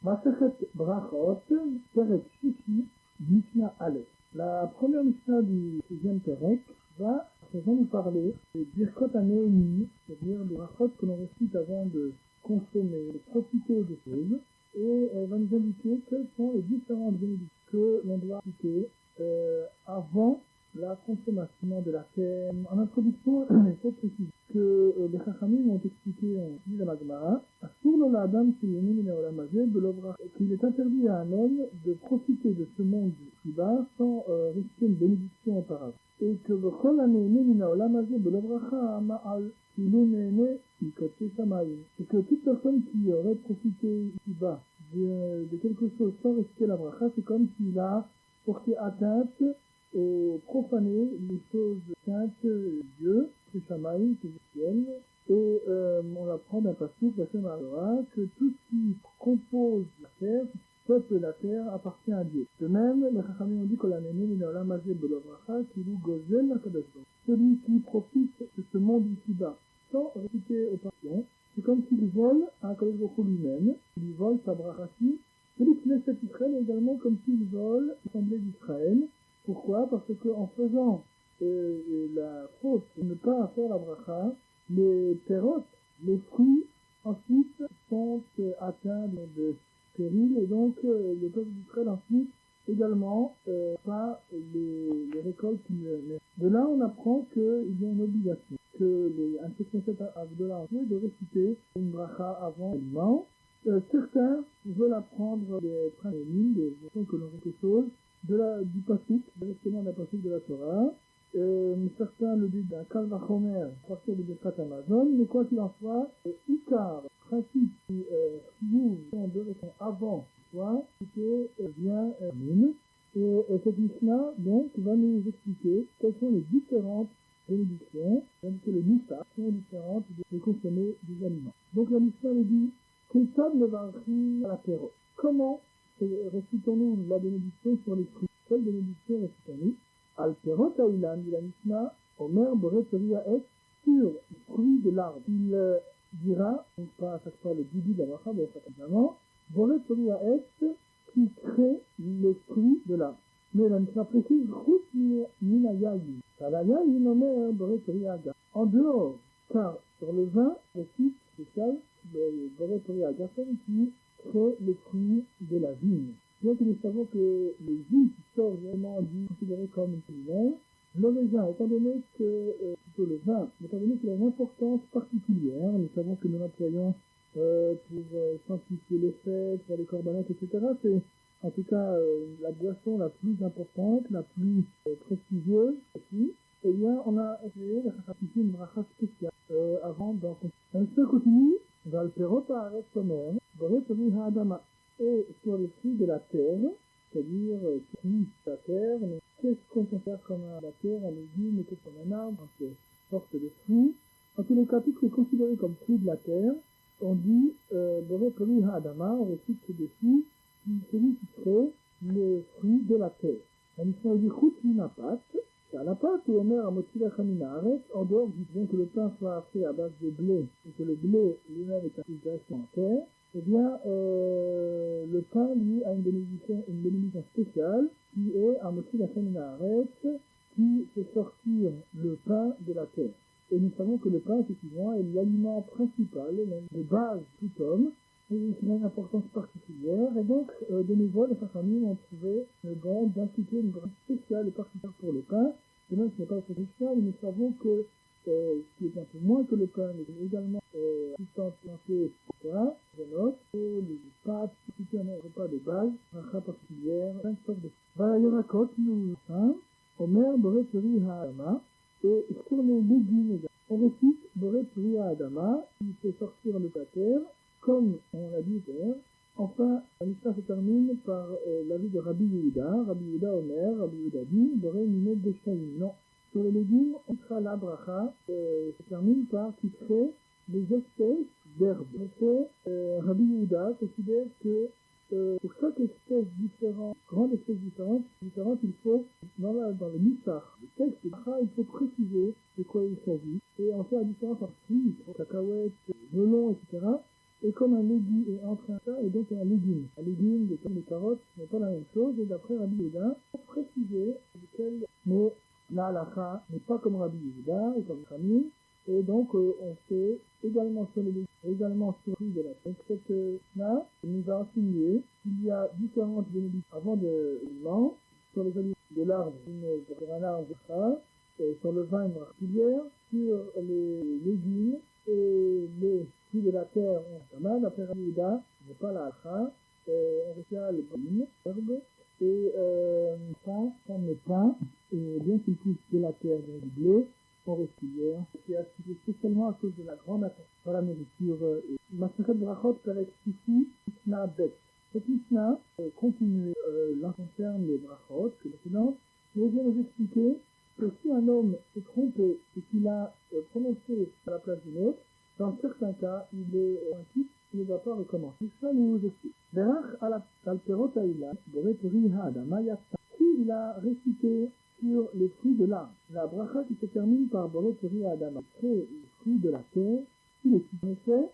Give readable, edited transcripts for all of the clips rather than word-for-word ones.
Masechet Brachot, Perek Shishi, Mishnah Aleph. La première Mishnah du 6e Perek va à présent nous parler des Birkot Hane'enim, c'est-à-dire des brachot que l'on récite avant de consommer, de profiter des choses, et elle va nous indiquer quelles sont les différentes bénédictions que l'on doit appliquer avant la consommation de la terre. En introduction, il faut préciser que les Chachamim ont expliqué, on dit dans la Gemara, qu'il est interdit à un homme de profiter de ce monde du bas sans risquer une bénédiction auparavant. Et que toute personne qui aurait profité ici-bas de quelque chose sans risquer la bracha, c'est comme s'il a porté atteinte et profané les choses saintes de Dieu, c'est Shamaïm, c'est le ciel. Et on apprend d'un passouk, que tout ce qui compose la terre, peuple de la terre, appartient à Dieu. De même, les Chachamim ont dit que celui qui profite de ce monde ici-bas sans réciter aux passions, c'est comme s'il vole un Kadosh Baruch Hu lui-même, il vole sa bracha. Celui qui laisse Israël est également comme s'il vole l'assemblée d'Israël. Pourquoi ? Parce qu'en faisant la faute de ne pas faire la bracha, les pérotes, les fruits, ensuite sont atteints de péril, et donc le peuple d'Israël ensuite également pas les récoltes qu'il met. De là, on apprend qu'il y a une obligation, que un Knesset Avdola en de réciter une bracha avant l'aliment. Certains veulent apprendre des principes, des notions que l'on fait quelque chose, du pasuk, directement d'un pasuk de la Torah. Certains le disent d'un Kal Vachomer, à partir de Birkat Hamazon, mais quoi qu'il en soit, Ikar, principe qui sont de réponse avant, soit, c'était bien mine. Et cette Mishnah, donc, va nous expliquer quelles sont les différentes bénédictions, même que les Mishnah sont différentes de consommer des aliments. Donc la Mishnah nous dit, Kétad Mevarchim la Péro. Comment récitons-nous la bénédiction sur les fruits? Quelle bénédiction récitons-nous? Al Perot Ha'ilan, dit la Mishnah, Omer Boré Toria Et, sur les fruits de l'arbre. Il dira, donc pas à chaque fois le début de la bracha, mais évidemment, Boré Toria Et, qui crée les fruits de l'arbre. Mais la Mishnah précise, Chut Minayayi. Talayayi Omer Boré Toria Aga. En dehors, car sur le vin, récite spécial, le Boré Toria Aga, qui crée les fruits de la vigne. Donc nous savons que le vin qui sort vraiment considéré comme une culinaire, le raisin, étant donné que, plutôt le vin, étant donné qu'il a une importance particulière, nous savons que nous l'employons pour sanctifier les fêtes, pour les corbanotes, etc. C'est en tout cas la boisson la plus importante, la plus prestigieuse aussi. Eh bien, on a essayé de ratifier une bracha spéciale avant d'en continuer. Ainsi continue, dans le Perot Haaretz Omer, Boré Tovi Ha'adama. Et sur les fruits de la terre, c'est-à-dire fruits de la terre, mais qu'est-ce qu'on peut faire comme la terre, un légume, qu'est-ce qu'on a un arbre, en sorte de fruits. En tous les cas, tout ce qui est considéré comme fruits de la terre, on dit Boré Tovi Ha'adama, on récite dessus, celui qui crée les fruits de la terre. La mission dit Chut Minapat, c'est à la pâte où on met un motivach Haminaret, en dehors du bien que le pain soit fait à base de blé, et que le blé lui-même est un directement en terre. Eh bien, le pain, lui, a une bénédiction spéciale, qui est un motif d'Hachem qui fait sortir le pain de la terre. Et nous savons que le pain, effectivement, est l'aliment principal, de base de tout homme, et il a une importance particulière. Et donc, de nouveau, les Chachamim ont trouvé le bon d'instituer une grande spéciale et particulière pour le pain. Et même si ce n'est pas très spécial, nous savons que ce qui est un peu moins que le pain, mais également substantifié, etc., les pâtes, c'est un repas de base, un repas particulier, 5 sortes de Valayonakot, nous Omer Boré Tori Ha'adama, et sur les légumes, on récite Boré Tori Ha'adama, qui fait sortir le terre, comme on l'a dit hier. Enfin, la Mishnah se termine par l'avis de Rabbi Yehuda. Rabbi Yehuda Omer, Rabbi Yehuda dit, Boré Minet Beshaïm. Non. Sur les légumes, on fera la bracha, se termine par qui crée des espèces d'herbes. Rabbi Yehuda considère que pour chaque espèce différente, grande espèce différente, il faut, dans le missar, le texte de bracha, il faut préciser de quoi il s'agit. Et on fait la différence entre fruits, cacahuètes, melons, etc. est comme un légume, et entre un chat et donc un légume. Un légume, comme les carottes, n'est pas la même chose, et d'après Rabbi Yehuda, pour préciser mais la halakha n'est pas comme Rabbi Yehuda et comme Rami, et donc on fait également sur les légumes, également sur les fruits de la terre. Donc cette là nous a insinué qu'il y a différentes bénédictions avant de l'an, sur les olives de l'arbre, sur un arbre de chat, sur le vin une particulière, sur les légumes et les fruits de la terre, on a mal, d'après Rabbi Yehuda, n'est pas la halakha, on retient le bon herbe, et ça, comme le pain, et bien qu'il pousse de la terre, du blé, en récilière, c'est attiré spécialement à cause de la grande attention dans la nourriture. Masechet Brachot avec ici, Mishnah Bet. Cette Mishnah continue, là concerne les Brachot, que précédente, mais vient nous expliquer que si un homme s'est trompé et qu'il a prononcé à la place d'une autre, dans certains cas, il est inquiet, il ne va pas recommencer. Ça nous explique. Berach al-Perot Haïla, Boret Riha Adama Yatta. Si il a récité sur les fruits de l'arbre, la bracha qui se termine par Boret Riha Adama, c'est les fruits de la terre, il est en effet,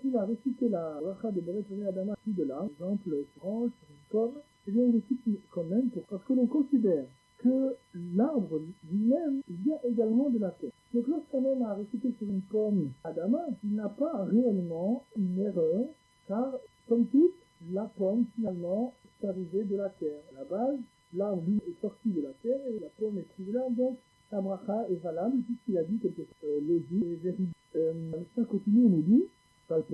s'il a récité la bracha de Boret Riha Adama, fruits de l'arbre, par exemple, sur une branche, sur une pomme, eh bien, il est cité quand même parce que l'on considère que l'arbre lui-même vient également de la terre. Donc lorsqu'un homme a récité sur une pomme Adama, il n'a pas réellement une erreur, car comme toute, la pomme finalement est arrivée de la terre. À la base, l'arbre lui est sorti de la terre et la pomme est sortie de l'arbre, donc la bracha est valable puisqu'il a dit quelque chose de logique et véridique. Ça continue, on nous dit, par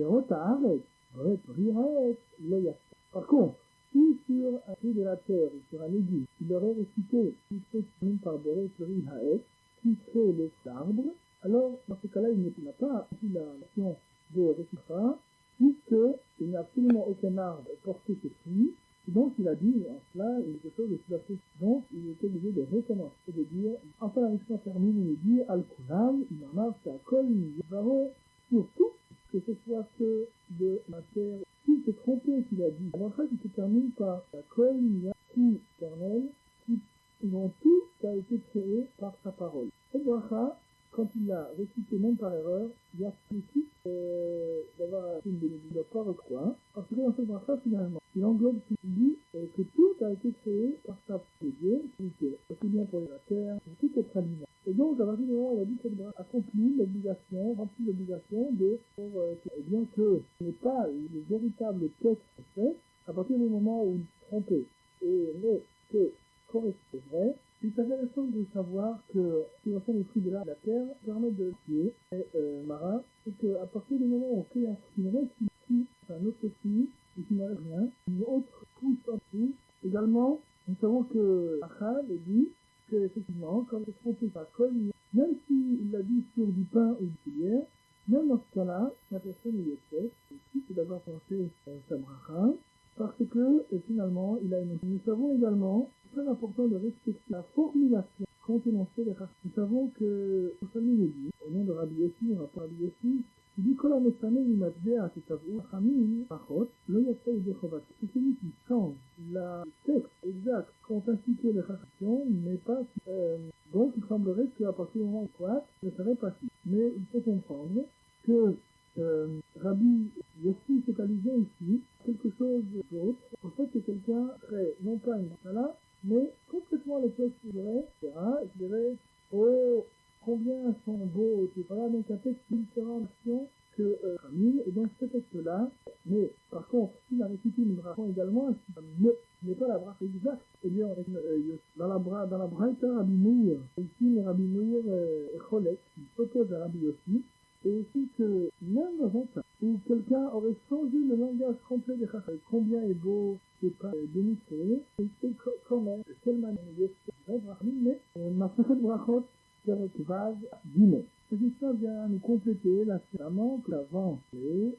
contre, si sur un fruit de la terre ou sur un légume, il aurait récité une chose commune par Boré Fleury Haet, qui crée l'arbre, alors dans ce cas-là, il n'a pas la notion de réciproque, puisqu'il n'a absolument aucun arbre porté ses fruits, et donc il a dit en cela quelque chose de tout à fait. Donc il est obligé de recommencer, de dire, enfin la mission termine, il dit Al-Kunam, il en a fait à Kol, surtout que ce soit que de la terre. S'il s'est trompé, qu'il a dit, la bracha qui se termine par la Kohen qui éternel, qui dont tout a été créé par sa parole. Cette bracha, quand il l'a récité même par erreur, il y a aussi d'avoir une bénédiction, il ne doit pas recroire, parce que dans cette bracha, finalement, il englobe tout, il dit que tout a été créé par sa parole de Dieu, aussi bien pour la terre, pour tout autre aliment. Et donc, à partir du moment où il a dit que cette bracha accomplit l'obligation, remplit l'obligation de, et bien que ce n'est pas le véritable texte fait, à partir du moment où il s'est trompé, mais que correspond vrai, il est intéressant de savoir que, ce qui concerne les fruits de la terre, permet de tuer, Mara, c'est qu'à partir du moment où on crée un fruit, il reste un autre fruit, et qu'il n'en reste rien, une autre pousse en dessous. Également, nous savons que Achal dit que, effectivement, quand il est trompé par Kol, même s'il l'a dit sur du pain ou du cuillère, même dans ce cas-là, la personne y est faite, et c'est d'avoir pensé sa bracha, parce que finalement, il a une... Nous savons également, c'est très important de respecter la formulation quand on fait les rachas. Nous savons que, au famille nous dit, au nom de Rabbi Yossi, on rappelle Rabbi Yossi, il dit que la Messane, il m'a dit à cet avou, Hamim, Pachot, le Yassei de Chovat. C'est celui qui change le texte exact quand institué les rachations n'est pas, donc il semblerait qu'à partir du moment où quoi, ne serait pas si. Mais il faut comprendre que Rabbi Yossi s'est allusé ici quelque chose d'autre. En fait, c'est quelqu'un très, non pas une là, mais complètement le texte vrai, etc. Je dirais, oh, combien sont beaux, etc. Donc un texte différent d'action que Ramil, et donc ce texte-là, mais par contre, s'il a récité une bracha également, ne n'est pas la bracha exacte, et bien dans la braïta Rabbi Meir, ici Rabbi Meir Cholek, qui s'oppose à Rabbi Yossi, et aussi que même dans un cas où quelqu'un aurait changé le langage complet des chachas, combien est beau, c'est pas démontré, et c'est quand même, de quelle manière mais ma sechet brachot, Perek Vav, Gimel. Cette histoire vient nous compléter la manque, l'avant, et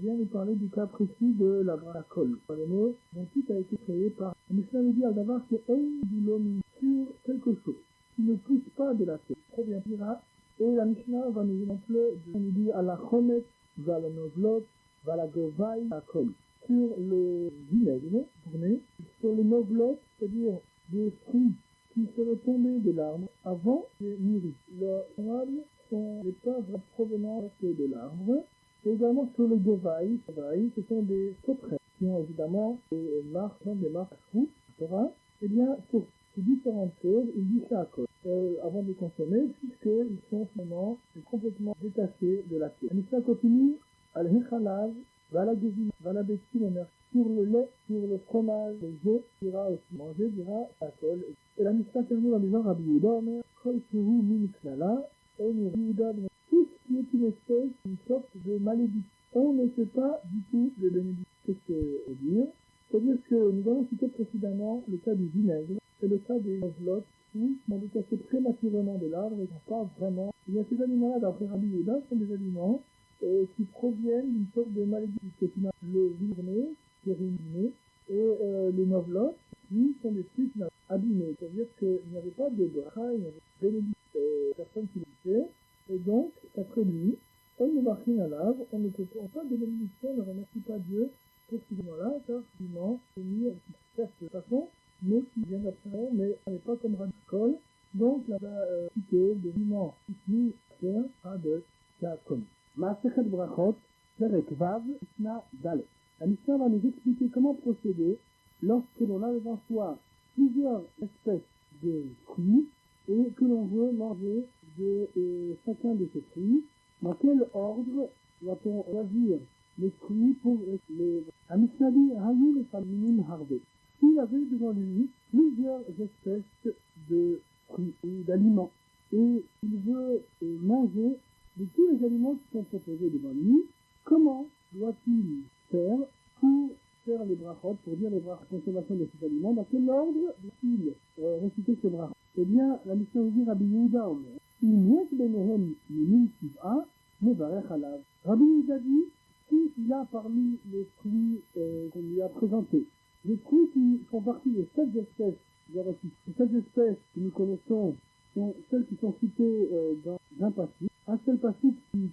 vient nous parler du cas précis de la brachol. Par les mots, dont tout a été créé par le Mishnah nous dit al-davar que un du l'homme sur quelque chose qui ne pousse pas de la terre. Très bien, dira. Et la Mishnah va nous dire à la chomet, va la novlot, va la govaï, la kol. Sur le vinaigre, tourné, sur le novlot, c'est-à-dire des fruits qui seraient tombés de l'arbre avant de mûrir. Les tomates sont les pas provenant de l'arbre, et également sur sur le Govaï, ce sont des sauterelles qui ont évidemment des marques à fou, etc. Eh bien, sur ces différentes choses, il dit ça avant de consommer, puisqu'ils sont finalement complètement détachés de la terre. La Mishnah continue, al-Hechalav, Valagezim, Valabetsim, sur le lait, sur le fromage, les œufs, dira aussi manger, dira alcool. Et la Mishnah termine en disant Rabbi Yehuda, Kol Shehu Min Klala, et Rabbi Yehuda, tout ce qui est une espèce, une sorte de malédiction. On ne sait pas du tout de bénédiction. Qu'est-ce que veut dire? C'est-à-dire que nous avons cité précédemment le cas du vinaigre et le cas des enveloppes qui sont détachées prématurément de l'arbre et qui sont pas vraiment. Il y a ces aliments-là, d'après Rabbi Yehuda, sont des aliments qui proviennent d'une sorte de malédiction. Le vigne qui est ruiné et les novlotes qui sont des fruits abîmés. C'est-à-dire qu'il n'y avait pas de bracha, il n'y avait pas de bénédiction, personne qui le fait. Et donc, d'après lui, on ne va rien à l'ave, on ne peut pas de bénédiction, on ne remercie pas Dieu pour ce moment-là, car finalement, c'est mis certes de façon, mais qui vient d'après, mais on n'est pas comme Radicol. Donc, là, cité de vivement ici, faire pas de cas commun. Maasechet Brachot, Perek Vav, Mishnah Dalet. La Mishnah va nous expliquer comment procéder lorsque l'on a devant soi plusieurs espèces de fruits et que l'on veut manger de chacun de ces fruits. Dans quel ordre doit-on choisir les fruits pour les... La Mishnah dit Hayou le Faminim Harbe. Il avait devant lui plusieurs espèces de fruits ou d'aliments et il veut manger de tous les aliments qui sont proposés devant lui. Comment doit-il faire pour faire les brachot, pour dire les brachot, consommation de ces aliments? Dans quel ordre doit-il réciter ces brachot? Eh bien, la mission veut dire Rabbi Yehuda, il n'y a que benehem minim tiv'a, mevarech alav. Rabbi Yehuda dit, s'il a parmi les fruits qu'on lui a présentés, les fruits qui font partie des 7 espèces de récit. Les 7 espèces que nous connaissons sont celles qui sont citées dans un passage. Un seul passage qui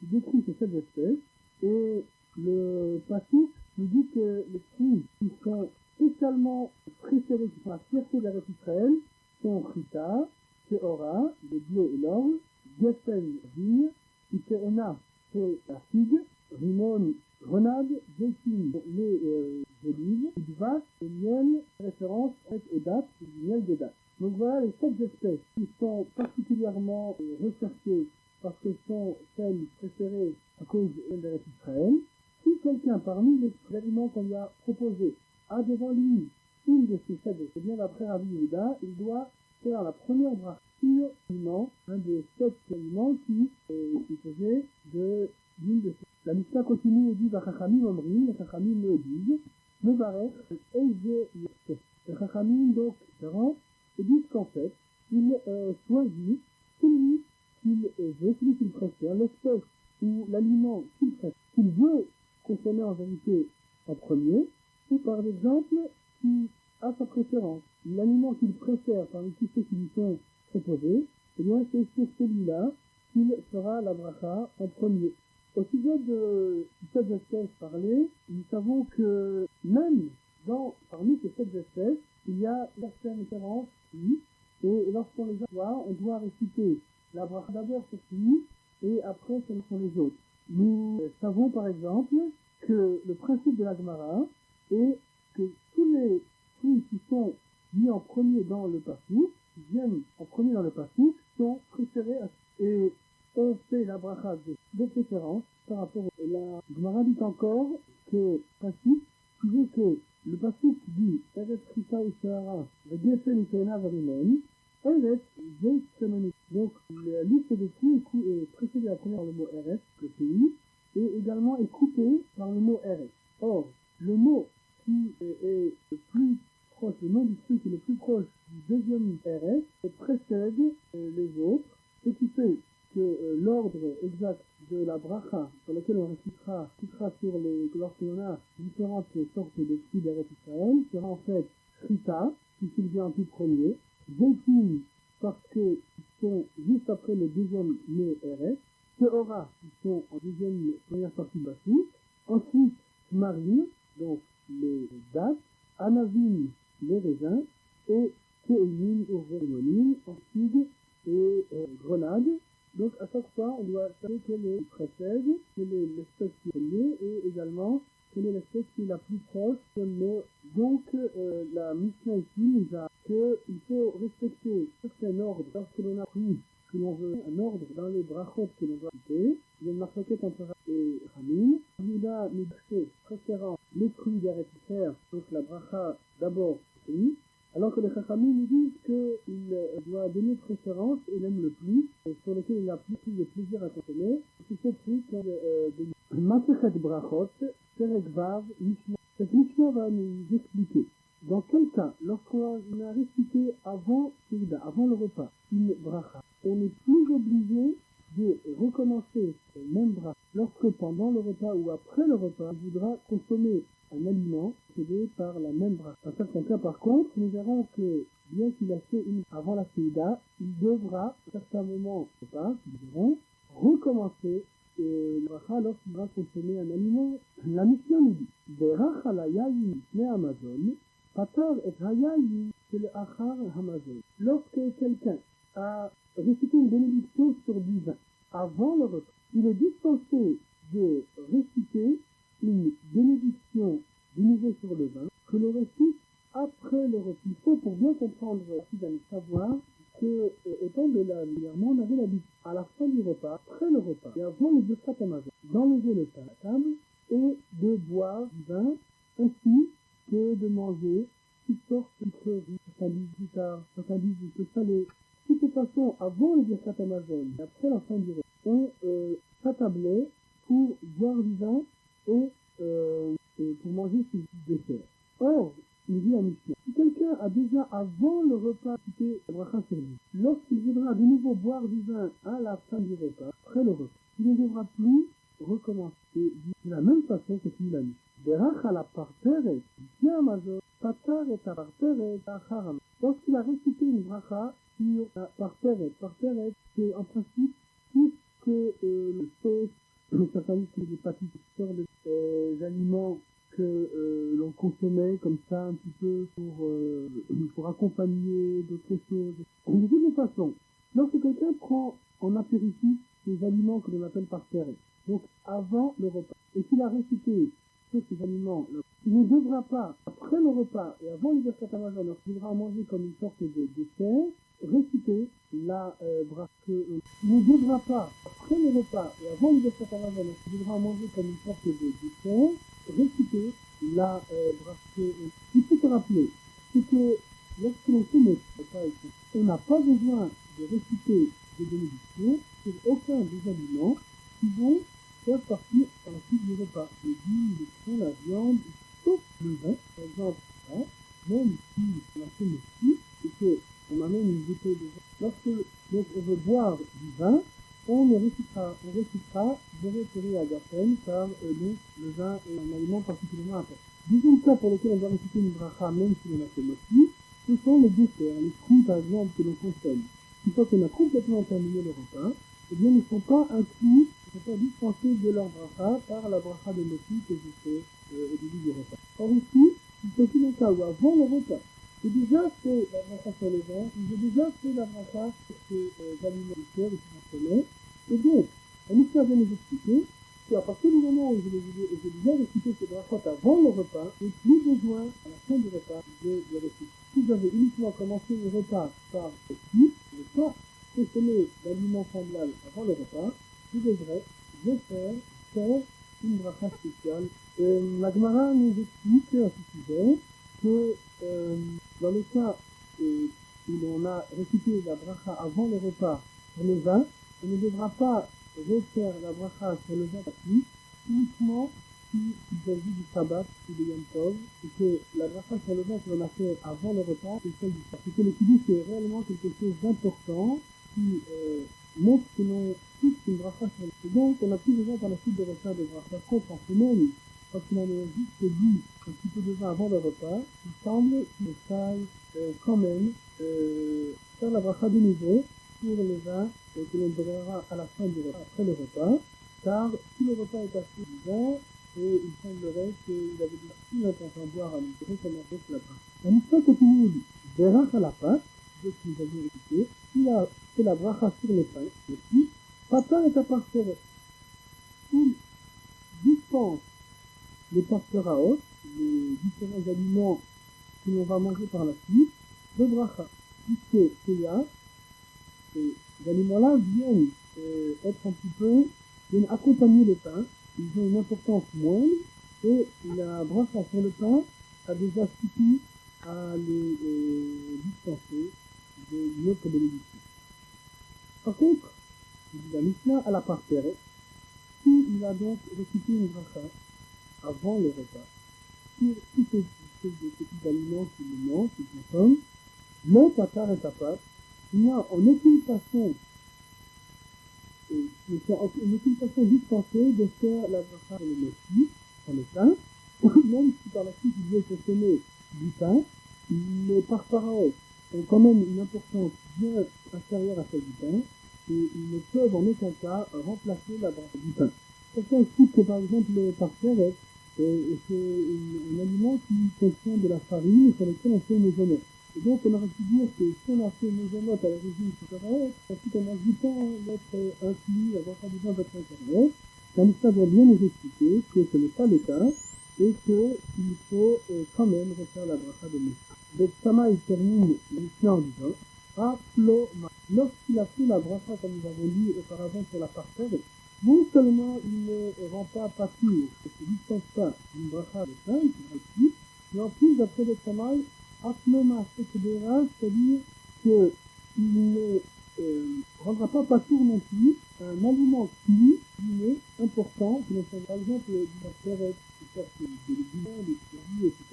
décrit ces 7 espèces, et le passage nous dit que les fruits qui sont spécialement préférés, qui sont la fierté de la race Israël, sont Chita, Seora, le bleu et l'orge, Geffen, vigne, Iteena, c'est la figue, Rimon, grenade, Zeytin, les olives, Udvas, le miel, référence aux dates, du miel des dates. Donc voilà les 7 espèces qui sont particulièrement recherchées parce qu'elles sont celles préférées à cause de la race Israël. Si quelqu'un parmi les aliments qu'on lui a proposés a devant lui une de ces 7 espèces, bien d'après Rabbi Yehuda, il doit faire la première bracha sur l'aliment, un des 7 aliments qui faisait de l'une de ces. La Mishnah continue et dit Vachachamim Omrim, les Chachamim le disent, Mevarech, Eze Yosef. Les Chachamim donc différents et disent qu'en fait, il choisit celui qu'il veut, celui qu'il préfère, l'espèce ou l'aliment qu'il préfère, qu'il veut consommer en vérité en premier, ou par exemple qui a sa préférence. L'aliment qu'il préfère parmi tous ceux qui lui sont proposés, eh bien c'est sur celui-là qu'il fera la bracha en premier. Au sujet de cette espèce parlée, nous savons que même parmi ces 7 espèces, il y a certaines références, oui, et lorsqu'on les voit, on doit réciter la bracha d'abord sur lui et après sur les autres. Nous savons par exemple que le principe de la Gemara est que tous les fruits qui sont mis en premier dans le passou, qui viennent en premier dans le passou, sont préférés et on fait la bracha de préférence par rapport à la Gemara dit encore que principe qui veut que le passou dit Eretz Chita ou Sahara, Geffen Iteena Varimon, Eretz Zeyt. Donc la liste de fruits est précédée la première par le mot Eretz, le pays, et également est coupée par le mot Eretz. Or, le mot qui est le plus proche, le nom du fruit qui est le plus proche du deuxième Eretz, précède les autres, ce qui fait que l'ordre exact de la bracha sur lequel on récitera lorsque l'on a différentes sortes de fruits d'Eretz Israël sera en fait Chita, puisqu'il vient en tout premier, Zeytin, parce qu'ils sont juste après le deuxième mot Eretz, Seora, qui sont en première partie de Bassou, ensuite Marim, donc les dattes, Anavim, les raisins, et Théonim, Urvémonim, en figue et grenade. Donc à chaque fois, on doit savoir quelle est précède, quelle est l'espèce qui proche, mais donc la Mishnah ici nous a qu'il faut respecter certains ordres lorsque l'on a pris, que l'on veut un ordre dans les brachot que l'on doit citer. Il y a une marquette entre Rav et Hamim. Là, nous préférant les fruits d'Aretzer, donc la bracha d'abord fruits, alors que les Chachamim nous disent qu'il doit donner préférence et même le plus, sur lequel il a plus de plaisir à consommer, c'est ce fruit qu'on de Masechet Brachot, Perek Vav, Mishnah. Cette Mishnah va nous expliquer dans quel cas, lorsqu'on a récité avant le repas, une bracha, on n'est plus obligé de recommencer le même bracha lorsque pendant le repas ou après le repas, on voudra consommer un aliment aidé par la même bracha. Dans certains cas, par contre, nous verrons que bien qu'il a fait une avant la Séida, il devra, à certains moments du repas, nous verrons, recommencer le bracha lorsqu'il va consommer un aliment. La Mishnah nous dit, Berach ala yayin mipnei Amazon, patar et hayayin shel achar hamazon. Lorsque quelqu'un a récité une bénédiction sur du vin avant le repas, il est dispensé de réciter une bénédiction de nouveau sur le vin que l'on récite après le repas. Il faut, pour bien comprendre, savoir que au temps de la on avait l'habitude, à la fin du repas, après le repas, et avant le Birkat Hamazon, d'enlever le pain à la table et de boire du vin, ainsi que de manger toutes sortes de sucreries, certains disent plus tard, certains disent que salé. De toute façon, avant le Birkat Hamazon et après la fin du repas, on s'attablait pour boire du vin et pour manger ses desserts. Or, nous dit la Mishnah, si quelqu'un a déjà avant le repas cité la bracha sur lui, lorsqu'il voudra de nouveau boire du vin à la fin du repas, après le repas, il ne devra plus recommencer de la même façon que tu l'as mis. Berach à la parteret, bien major, patar et à parteret, acharam. Lorsqu'il a récité une bracha sur la parteret, c'est en principe tout ce que le sauce, certains disent que les pâtisseries, les aliments que l'on consommait comme ça un petit peu pour accompagner d'autres choses. De toute façon, lorsque quelqu'un prend en apéritif ces aliments que l'on appelle parteret, donc avant le repas, et qu'il a récité tous ces aliments, il ne devra pas, après le repas et avant le Birkat Hamazon, lorsqu'il devra manger comme une sorte de dessert, réciter la bracha. Il ne devra pas, après le repas et avant le Birkat Hamazon, lorsqu'il devra manger comme une sorte de dessert, réciter la bracha. Il faut se rappeler, c'est que lorsque l'on fait notre repas, on n'a pas besoin de réciter des bénédictions sur aucun des aliments qui vont faire partie à la suite du repas. Le riz, le thon, la viande, sauf le vin, par exemple, hein, même si on a fait le ski et qu'on amène une bouteille de vin. Lorsque donc, on veut boire du vin, on récitera Berekeri Agafen, car donc, le vin est un aliment particulièrement important. Deuxième cas pour lequel on doit réciter une bracha, même si on a fait le ski, ce sont les desserts, les fruits par exemple que l'on consomme. Une fois qu'on a complètement terminé le repas, eh bien, ils ne sont pas inclus, ils ne sont pas dispensés de leur bracha par la bracha de Moti que j'ai fait au début du repas. Or ici, il s'agit d'un cas où avant le repas, j'ai déjà fait la bracha sur les vins, j'ai déjà fait la bracha sur ces aliments de cœur et qui consommaient, et donc, la Mishnah vient nous expliquer qu'à partir du moment où j'ai déjà récité ces brachot avant le repas, je n'ai plus besoin, à la fin du repas, de les réciter. Si j'avais uniquement commencé le repas par ceci, je n'ai pas consommer d'aliments semblables avant le repas, je devrais faire une bracha spéciale. La Gemara nous explique à ce sujet que dans le cas où l'on a récité la bracha avant le repas sur le vin, on ne devra pas refaire la bracha sur le vin gratuit uniquement s'il s'agit du sabbat ou du Yom Tov, et que la bracha sur le vin que l'on a fait avant le repas est celle du sabbat. C'est que le kiddush c'est réellement quelque chose d'important qui montre que l'on touche une bracha sur le vin. Donc on n'a plus besoin par la suite de refaire des brachas contre en semaine. Quand il en a juste bu un petit peu de vin avant le repas, il semble qu'il faille quand même faire la bracha de nouveau pour le vin que l'on donnera à la fin du repas, après le repas, car si le repas est assez du vin, et il semblerait qu'il avait déjà plus intention à boire à nous recommencer la bracha. La Mishnah continue et dit, Berach à la pâte, ce que nous avions écouté, il a fait la bracha sur le pain, et puis, papa est à partir, il dispense les parferaot, les différents aliments que l'on va manger par la suite, de bracha. Puisque ces aliments-là viennent être un petit peu, viennent accompagner le pain, ils ont une importance moindre, et la bracha sur le pain a déjà suffi à les dispenser d'une autre bénédiction. Par contre, la Mishnah à la part Pérez, il va donc réciter une bracha avant le repas, sur tous ces petits aliments qu'il mange, qu'il consomme, mais tatar et tapat, il n'y a en aucune façon dispensée de faire la bracha sur le messie, sur le pain, même si par la suite il veut consommer du pain, les parparets ont quand même une importance bien inférieure à celle du pain, et ils ne peuvent en aucun cas remplacer la bracha du pain. Certains expliquent que par exemple le parfait c'est un aliment qui contient de la farine sur lequel on fait une maisonnette. Et donc on aurait pu dire que si on a fait une maisonnette à l'origine sur carré, ensuite on mange du pain d'être inclus, avoir pas besoin d'être carré. La Mishnah doit bien nous expliquer que ce n'est pas le cas et qu'il faut quand même refaire la bracha de Mishnah. Donc Sama il termine la Mishnah en disant Aploma. Lorsqu'il a fait la bracha comme nous avons dit auparavant sur la parterre, non seulement il ne rend pas pâture, et ne se dispense pas d'une bracha de pain, mais en plus, d'après le travail, Aploma Sekdera, c'est-à-dire qu'il ne rendra pas pâture non plus un aliment cuit, important, que l'on fait par exemple du parterre, qui sorte des légumes, des fruits, etc.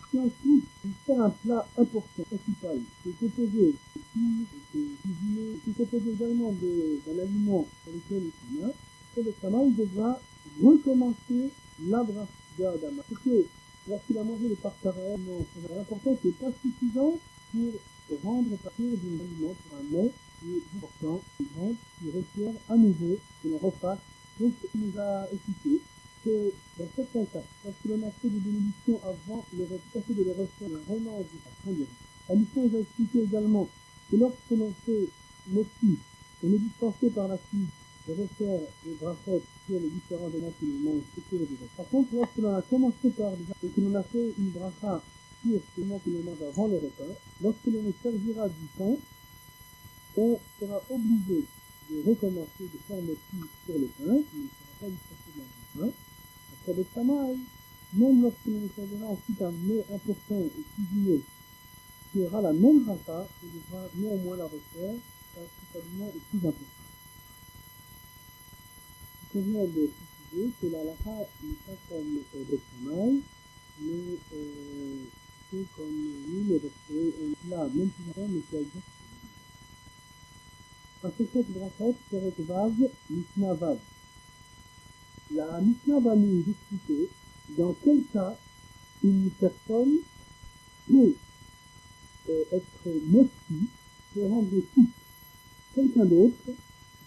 Si ensuite il fait un plat important, principal, qui est composé de cuir, qui est composé également d'un aliment sur lequel il y a, et le travail devra recommencer la bracha d'Adama. Parce que lorsqu'il a mangé le parterre, l'important n'est pas suffisant pour rendre partir d'un aliment pour un mets qui est important, qui requiert à nouveau que l'on refasse. Donc il nous a expliqué que dans certains cas, lorsque l'on a fait des bénédictions avant le repas, de les refaire, on remange à fin du repas. La mission nous a expliqué également que lorsque l'on fait motif, on est dispensé par la suite de refaire les brachot sur les différents éléments que l'on mange au cours du repas. Par contre, lorsque l'on a commencé par et que l'on a fait une bracha sur les éléments que l'on mange avant le repas, lorsque l'on servira du pain, on sera obligé de recommencer de faire motif sur le pain, qui ne sera pas dispensé de la pain. Après le travail, même lorsque l'on servira ensuite un mets important et cuisiné, qui aura la même bracha, on devra néanmoins la refaire, car cet aliment est plus important. Il convient de préciser que la halakha n'est pas comme le travail, mais c'est comme nous le referons, là, même si on mais c'est exactement. Parce que cette brachot, c'est Vav, Mishnah Vav. La Mishnah va nous expliquer dans quel cas une personne peut être motivée pour rendre quitte quelqu'un d'autre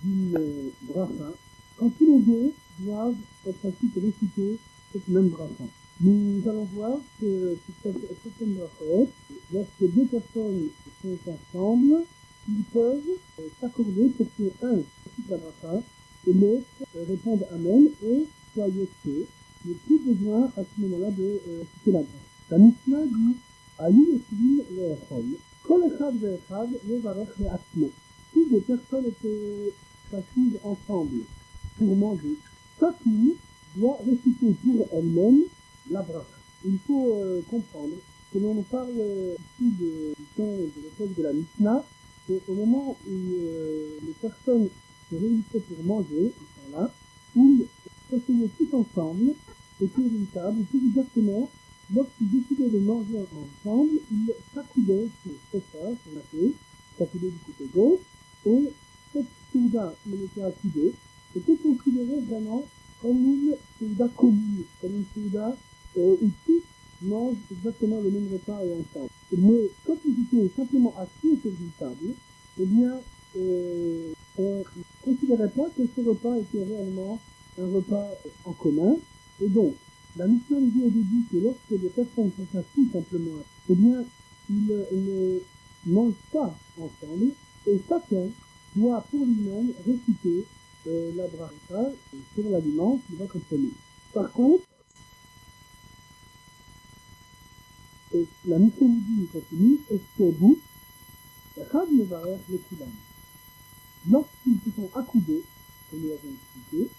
d'une bracha quand tous les deux doivent en principe réciter cette même bracha. Nous allons voir que certaines brachot, lorsque deux personnes sont ensemble, ils peuvent s'accorder pour que un récite la bracha et l'autre réponde Amen et soit yoté. Il n'y a plus besoin à ce moment-là de citer la bracha. La Mishnah dit Aïe Yeshvim Le'echol. Kol echad ve'echad levarech le'atzmo. Toutes les personnes étaient s'assises ensemble pour manger. Chacune doit réciter pour elle-même la bracha. Il faut comprendre que l'on parle ici du temps de l'époque de la Mishnah, et au moment où les personnes se réunissaient pour manger, ce temps-là, ils s'asseyaient tous ensemble autour d'une table, et tout exactement, lorsqu'ils décidaient de manger ensemble, ils s'accoudaient sur ce sofa, sur la tête, s'accoudaient du côté gauche, et cette souda, où on était accoudé, était considérée vraiment comme une souda commune, comme une souda où tous mangent exactement le même repas et ensemble. Mais quand ils étaient simplement assis autour d'une table, eh bien, on ne considérait pas que ce repas était réellement un repas en commun. Et donc, la mission nous dit au début que lorsque les personnes sont assises simplement, eh bien, ils ne mangent pas ensemble, et chacun doit pour lui-même réciter la bracha sur l'aliment qu'il va consommer. Par contre, Et la mission midi continue, et c'est vous, Rab Mevarech le Kulam. Lorsqu'ils se sont accoudés, comme nous l'avons expliqué,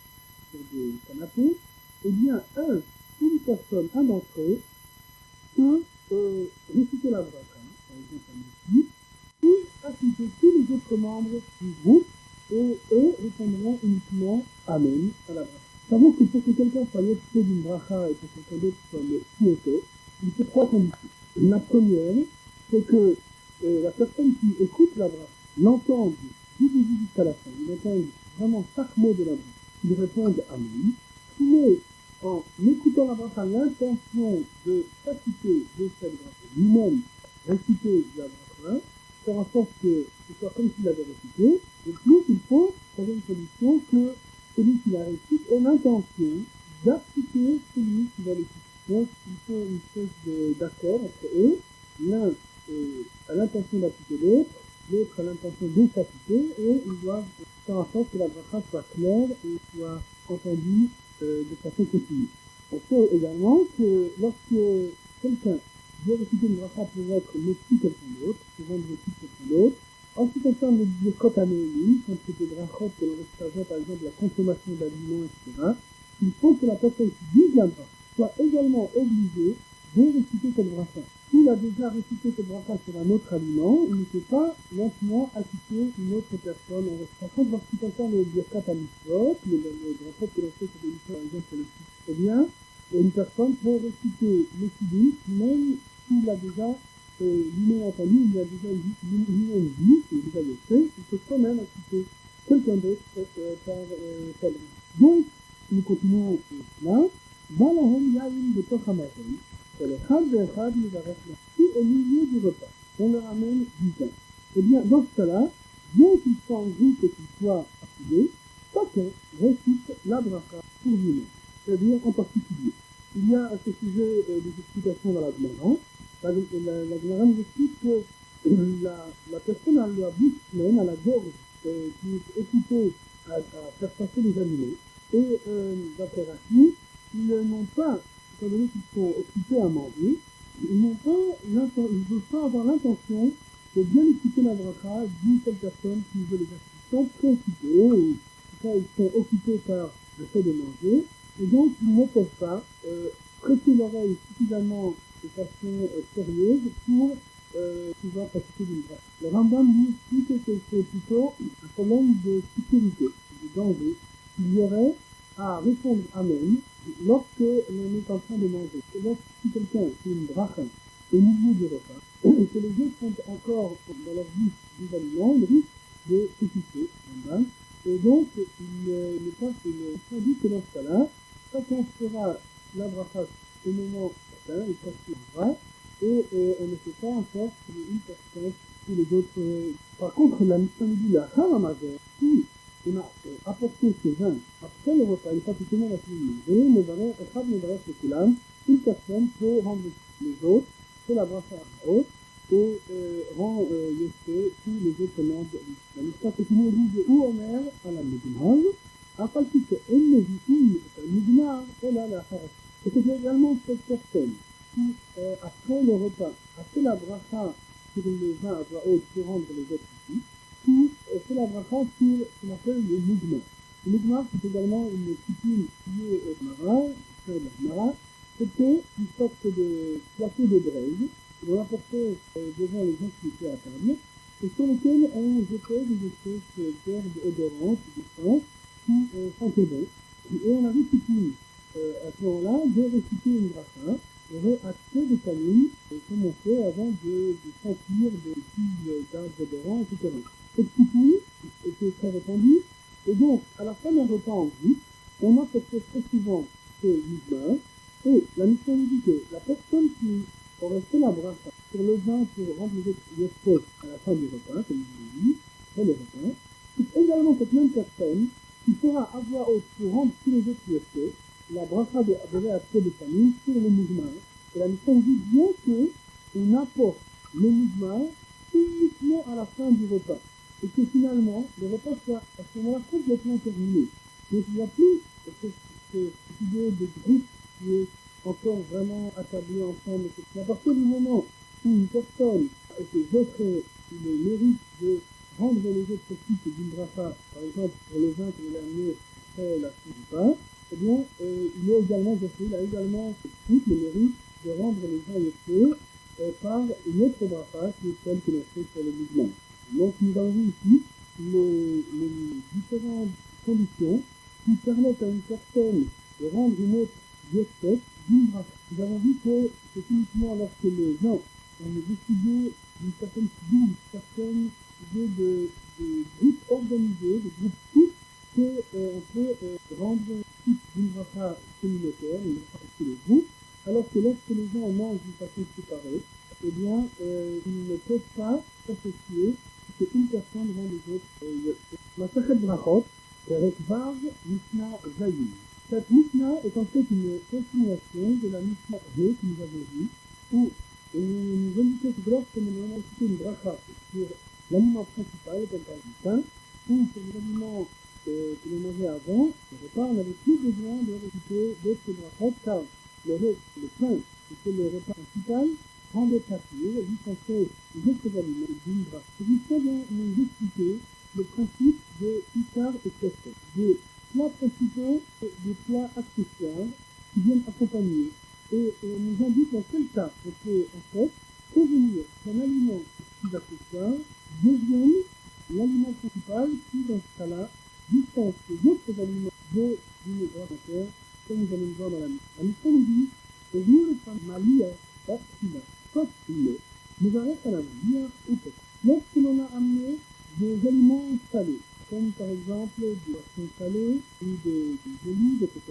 sur des canapés, eh bien, une personne, un d'entre eux, peut réciter la bracha, par exemple un outil, ou assister tous les autres membres du groupe, et eux répondront uniquement Amen à la bracha. Savons que pour que quelqu'un soit l'équité d'une bracha et pour que quelqu'un d'autre soit le souhaité, il faut 3 conditions. La première, c'est que la personne qui écoute la bracha l'entende du début jusqu'à la fin, il entend vraiment chaque mot de la bracha, il réponde Amen, mais en écoutant la bracha, l'intention de s'acquitter de cette bracha, lui-même réciter la bracha, faire en sorte que ce soit comme s'il l'avait récité, et plus il faut trouver une solution que celui qui la récite ait l'intention d'appliquer celui qui va l'écouter. Donc il faut une espèce d'accord entre eux, l'un a l'intention d'appliquer l'autre a l'intention de s'appliquer, et ils doivent faire en sorte que la bracha soit claire et soit entendue de façon continue. On sait également que lorsque quelqu'un veut réciter une bracha pour être merci quelqu'un d'autre, pour rendre merci quelqu'un d'autre, en ce qui concerne les birkot anéonim, quand c'est des brachot que l'on récite par exemple la consommation d'aliments, etc., il faut que la personne qui dise la bracha soit également obligée de réciter cette bracha. S'il a déjà récité cette bracha sur un autre aliment, il ne peut pas maintenant assister une autre personne en récitant. Par contre, lorsqu'il concerne les birkat à mitzvot, les brachot que l'on fait sur des mitzvot, par exemple, c'est le site, eh bien, une personne peut réciter le kiddush, même s'il a déjà lui-même entendu, il a déjà lui-même dit, il a déjà le fait, il peut quand même assister quelqu'un d'autre par sa bracha. Donc, nous continuons là. Balahem Yahim de Tochamazon, c'est le Chad de Chad Mivarech tout au milieu du repas. On leur amène du pain. Eh bien, dans ce cas-là, bien qu'il soit en groupe et qu'il soit affilié, chacun récite la bracha pour lui-même, c'est-à-dire en particulier. Il y a à ce sujet des explications dans la Gemara. La Gemara nous explique que la personne a la bouche pleine, à la gorge, qui est occupée à faire passer les animaux, et d'après Rachid, ils n'ont pas, étant donné qu'ils sont occupés à manger, ils ne veulent pas avoir l'intention de bien écouter la bracha d'une seule personne qui veut les assister. Ils sont préoccupés, ou en tout cas ils sont occupés par le fait de manger, et donc ils ne peuvent pas prêter l'oreille suffisamment de façon sérieuse pour pouvoir pratiquer d'une bracha. Le Rambam lui explique que c'est plutôt un problème de sécurité, de danger, qu'il y aurait à répondre Amen lorsque l'on est en train de manger. Et lorsque quelqu'un fait une bracha au milieu du repas, et que les autres sont encore dans leur bouche des aliments, ils risquent de s'étouffer, et donc il n'est pas dit que dans ce cas-là, chacun fera la bracha au moment certain, il s'assurera, et on ne fait pas en sorte qu'une personne ou les autres. Par contre, la mission dit la Haramazor, si on a apporté ce vin après le repas, une fois que tout le monde a fini de manger, le Kulam, une personne peut rendre les autres, fait la bracha à haute, et rend yesé tous les autres membres de l'histoire. L'histoire continue dit de où Omer à la Médimaz, à partir de Médimaz, et là la Haras. Et c'est également cette personne qui, après le repas, a fait la bracha sur le vin à voix haute pour rendre les autres ici, qui fait la bracha sur ce qu'on appelle le mugma. Le mugma, c'est également une coutume qui est au Mara, c'était une sorte de plateau de braise que l'on apportait devant les gens qui étaient à table, et sur lequel on jetait des espèces d'herbes odorantes, d'essences, qui sentaient bon. Et on avait coutume à ce moment-là de réciter une bracha, assez de canines comme on fait avant de sentir des tiges d'arbres odorants, etc. Cette coutume était très répandue, et donc à la fin d'un repas en groupe, on apportait très souvent ce mouvement, et la mission nous dit que la personne qui aurait fait la bracha sur le vin pour rendre les espèces à la fin du repas, comme je l'ai dit, après le repas, c'est également cette même personne qui fera à voix haute pour rendre tous les autres espèces la bracha devait acheter de famille sur le mouvement. Et la mission dit bien qu'on apporte le mouvement uniquement à la fin du repas. Et que finalement, le repas soit à ce moment-là complètement terminé. Donc il n'y a plus cette idée de groupe qui est encore vraiment attablés ensemble. Mais à partir du moment où une personne a été offrée le mérite de rendre les autres types d'une bracha, par exemple pour le vin qu'il a amené après la fin du pain, eh bien, il a également tout le mérite de rendre les gens yéchés par une autre bracha qui est celle que l'on fait sur le mouvement. Donc nous avons vu ici les différentes conditions qui permettent à une personne de rendre une autre yéchée d'une bracha. Nous avons vu que c'est uniquement lorsque les gens ont décidé d'une certaine figure, d'une certaine idée de groupe organisé, de groupe tous, qu'on peut rendre toute d'une bracha communautaire, une bracha pour tous les groupes, alors que lorsque les gens mangent d'une façon séparée, eh bien, ils ne peuvent pas s'associer qu'une personne rend les autres. Masachet Brachot, Perek Vav, Mishnah Zayim. Cette Mishnah est en fait une continuation de la Mishnah He que nous avons vue, où nous indiquons que lorsque nous avons cité une bracha sur l'aliment principal, comme par exemple le pain, ou sur les aliments que l'on mangeait avant, le repas, on n'avait plus besoin de reciter d'autres brachot, car le pain, c'était le repas principal, rendait pâture, et dispensait les autres aliments d'une bracha. C'est justement nous expliquer le principe de Ikar et Kesef, des plats principaux et des plats accessoires qui viennent accompagner. Et nous indique dans quel cas on peut en fait prévenir qu'un aliment plus accessoire devienne l'aliment principal qui, dans ce cas-là, dispense les autres aliments d'une bracha, comme nous allons le voir dans la mission. La mission nous dit que nous, les femmes, Malia, Bastila, Kotile, nous arrêtons à la Malia ou peut. Lorsque l'on a amené des aliments salés, comme par exemple des poissons salés ou des olives, etc.,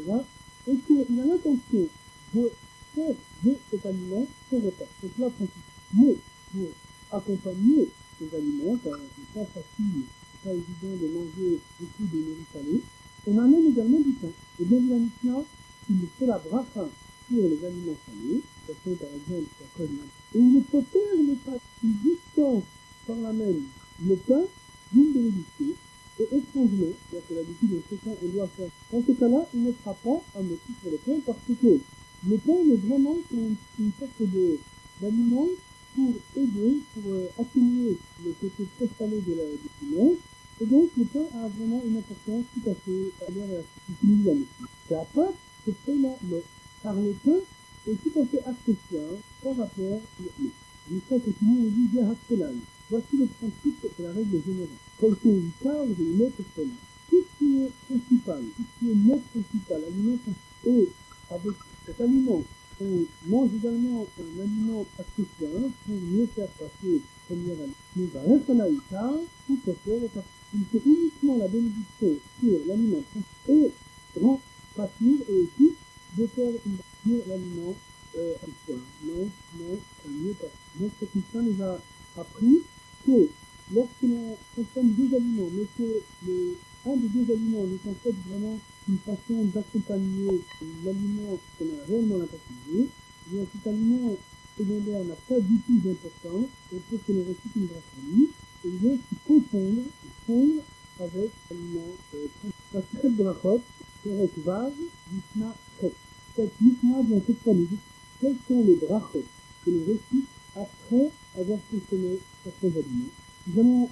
et qu'il a l'intention de faire de cet aliment son repas, ce plat principal. Mais pour accompagner ces aliments, car c'est pas facile, c'est pas évident de manger beaucoup de nourriture salée, on amène également du pain. Et bien la Mishnah, il fait la bracha sur les aliments salés, poisson par exemple, ça colle. Et il potère le pain, il dispense par la même le pain d'une bénédiction. Et étrangement, c'est-à-dire que l'habitude de ce pain, on doit faire. Dans ce cas-là, il ne fera pas un motif sur le pain parce que le pain est vraiment une sorte d'aliment pour aider, pour atténuer le côté très salé du piment. Et donc, le pain a vraiment une importance tout à fait utilisée. C'est à part ce pain-là, car le pain est tout à fait accessoire par rapport au lait. L'histoire continue, on dit bien Haskelan. Voici le principe de la règle générale. Quand on parle de notre pain, tout ce qui est principal, tout ce qui est notre principal, aliment principal, et avec cet aliment, on mange également un aliment accessoire pour mieux faire passer le premier aliment. Nous allons faire la car, tout à fait, il fait uniquement la bénédiction sur l'aliment principal et rend pâture et aussi de faire une sur l'aliment accessoire. Non, mieux pas. Donc cette mission nous a appris que lorsque l'on consomme deux aliments, mais que un des deux aliments est en fait vraiment une façon d'accompagner l'aliment qu'on a réellement l'intention, bien cet aliment secondaire n'a pas du tout d'importance, et pour que l'on récite une brasserie, et bien qui fondre avec l'aliment principal. La secrète de la route, Perek Vav, Mishnah Chet. Cette Mishnah vient cette fois nous dire quels sont les brachot que l'on récite après avoir consommé certains aliments. Nous allons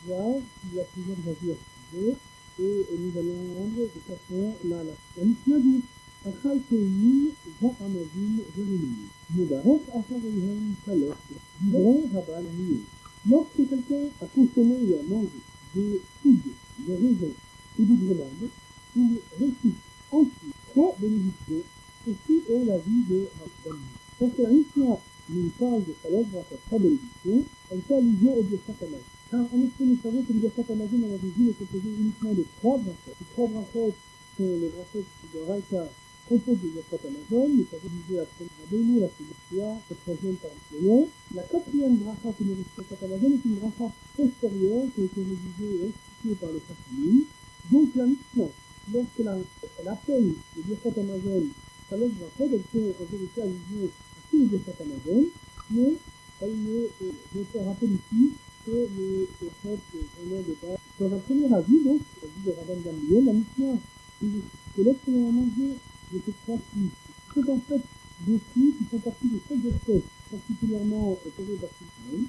voir qu'il y a plusieurs avis à ce sujet et nous allons rendre de façon la Mishnah dit Achal Keïm, Jean Amazim, Jérémie. Mubarak Acharayhem Saloch, Divrei Rabban Mieux. Lorsque quelqu'un a consommé ou a mangé des figues, des raisins et des grenades, il récite ensuite trois bénédictions. Ceci est la vie de Rabban Mieux. Parce que la Mishnah nous parle de Saloch grâce à trois bénédictions, elle fait allusion au Birkat Hamazon. Car en effet, nous savons que le Birkat Hamazon en origine est composé uniquement de trois brachot. Les trois brachot sont les brachot de Raïka composent du Birkat Hamazon, nous avons divisé la première Rabbeinu, la seconde la troisième par le La quatrième bracha que nous récitons Birkat Hamazon est une bracha postérieure qui a été rédigée et instituée par le Chachamim. Donc la Mishnah, lorsqu'elle appelle le Birkat Hamazon Saloch brachot, elle fait en vérité allusion à tous les Birkat Hamazon, mais elle ne se rappelle ici que le fait vraiment de base. Dans un premier avis, donc, l'avis de Rabban Gamliel, la Mishnah dit que lorsqu'on a mangé de ces trois fruits, c'est en fait dessus qui font partie des 7 espèces particulièrement posées par Israël,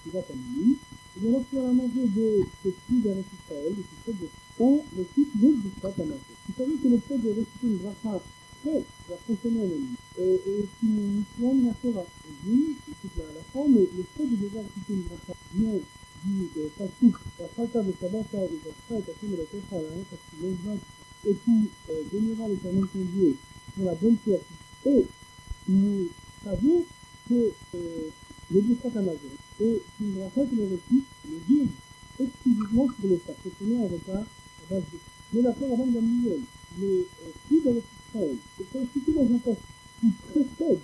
qui va à Mini. Et bien lorsqu'on a mangé de ce fruit d'Eretz Israël, de ce fait de on récite le Birkat Hamazon. Vous savez que le fait de réciter une bracha va fonctionner en elle-même. Et une mission de la Torah. On dit, c'est à la fin, mais le fait de déjà réciter une bracha bien dit Pasuk, la Chata de Sabata et la Chata de la Techa, parce qu'il est et puis bénira l'Éternel ton Dieu pour la bonne création. Et nous savons que le Birkat Hamazon est une bracha que le récite le jour exclusivement pour le faire. C'est un repas à base de. Mais d'accord avant de Gamliel, le fruit de l'Israël est constitué dans un passage qui précède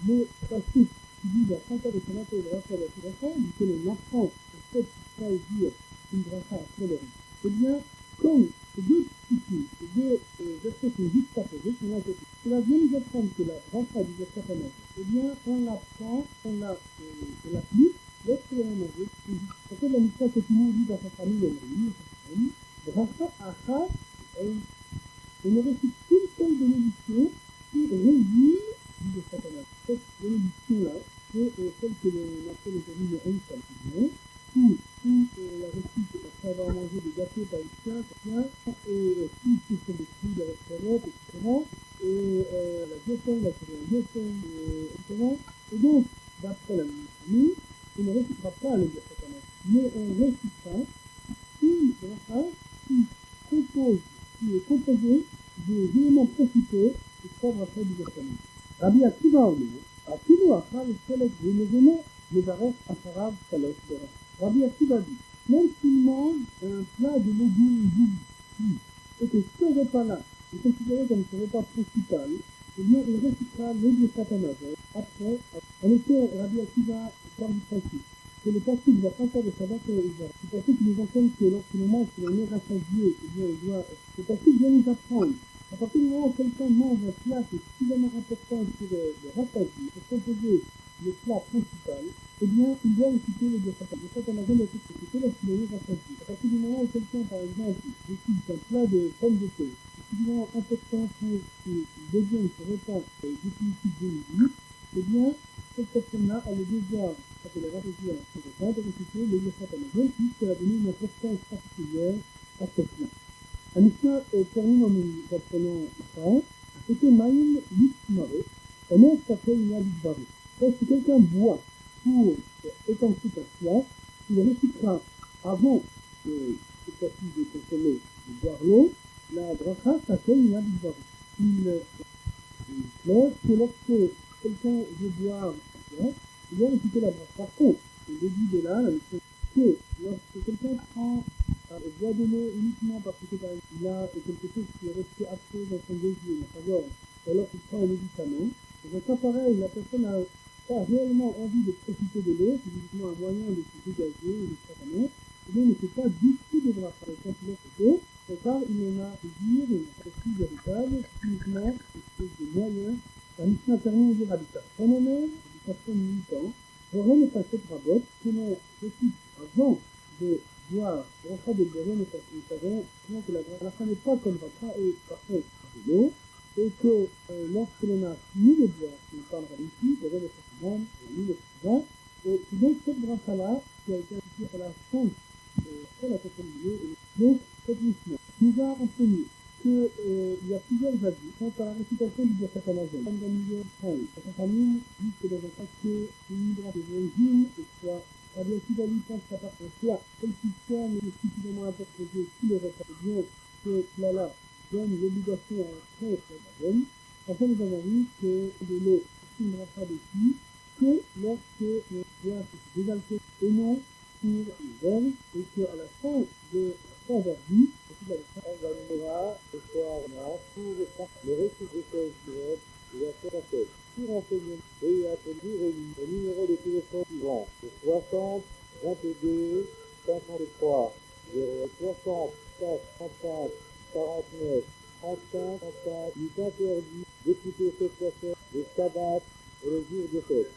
le passage qui dit la Chata de Sabata et la Chata de la Techa, dit que le enfant fait dire une bracha après le rite. Eh bien, comme ces deux disciplines, ces deux versets sont juste apposés, sont à côté. Cela vient nous apprendre que la bracha du Birkat Hamazon, eh bien, on l'apprend, on l'applique lorsque l'on a mangé. En fait, la mission que tout le monde dit dans sa famille, bracha achas, on ne récite qu'une seule bénédiction qui résume du Birkat Hamazon. Cette bénédiction-là, c'est celle que l'on appelle aujourd'hui le Ein Salvation, où la récite après avoir mangé des gâteaux par exemple, et tout ce sont des fruits de la restaurante, etc. Et la diète, la diète, etc. Et donc, d'après la même famille, on ne récitera pas le Birkat Hamazon, mais on récitera une bracha qui est composée des éléments principaux des trois brachas du Birkat Hamazon. Rabbi Akiva אומר, אפילו אכל חלק ומזונה, מברך אחריו 3 ברכות. Rabbi Akiva dit, même s'il mange un plat de légumes doux, et que ce repas-là est considéré comme son repas principal, eh bien il récitera le Birkat Hamazon après. En effet, Rabbi Akiva part du principe que le passage de la Chata de Shabbat et Israël, c'est le passage qui nous enseigne que lorsque l'on mange, que l'on est rassasié, eh bien on doit, ce passage vient nous apprendre. À partir du moment où quelqu'un mange un plat qui est suffisamment important pour le rassasier, pour composer le plat principal, eh bien, il doit réciter le Birkat Hamazon. Le Birkat Hamazon doit être récité lorsqu'il est rassasié. À partir du moment où quelqu'un, par exemple, décide qu'un plat de pommes de terre est suffisamment important pour qu'il devienne ce repas définitif de midi, eh bien, cette personne-là a le devoir, quand elle est rassasiée à son repas, de réciter le Birkat Hamazon, puisqu'elle a donné une importance particulière à ce plat. La Mishnah termine en nous apprenant ça. C'était Maïm Yitmare. Comment s'appelle une Yabitbare? Si quelqu'un boit pour étancher sa soif, il récitera avant cette fois-ci de consommer, de boire l'eau, la bracha s'appelle une Yabitbare. Il est clair que lorsque quelqu'un veut boire sa soif, il doit réciter la bracha. Par contre, au début de là, la Mishnah que lorsque quelqu'un boit de l'eau uniquement parce que par exemple, il a quelque chose qui est resté absent dans son désir, dans sa gorge, ou alors qu'il prend un médicament, et dans cas pareil, la personne n'a pas réellement envie de profiter de l'eau, c'est uniquement un moyen de se dégager ou de se faire un autre, et bien il ne fait pas du tout de bracha. Quand il a fait l'eau, car il en a désir, il n'a pas plus véritable, uniquement quelque chose de moyen. La Mishnah termine de dire habitat. Phénomène, du personne militant, Boré ne passait pas rabot, que l'on récite avant de boire bracha de Boré ne passait pas rabot, sinon que la bracha n'est pas comme bracha et par contre de l'eau, et que lorsque l'on a fini de boire, on parlera ici, Boré ne passait pas rabot, et donc cette bracha-là, qui a été appliquée à la fin, après la quatrième vidéo, donc cette Mishnah nous a enseigné qu'il y a plusieurs avis quant à la récitation du Birkat Hamazon. Comme dans le milieu de la famille dit que dans un cas que une hydrate de régime, et soit Rabbi Akiva pense qu'à part un plat, quel qu'il soit, mais suffisamment interposé tout le repas, bien ce plat-là donne l'obligation à un prêtre Hamazon. Enfin, nous avons vu que de l'eau ne pas dessus que lorsque on doit se désaltérer et non pour une verre, et qu'à la fin de la verdi, on examinera le soir pour le récit des choses directes de la synthèse. Pour renseignement, veuillez appeler au numéro de téléphone suivant, le 60 22 53 060 435 49 35 35. Il est interdit d'écouter cette personne le sabbat et le jour de fête.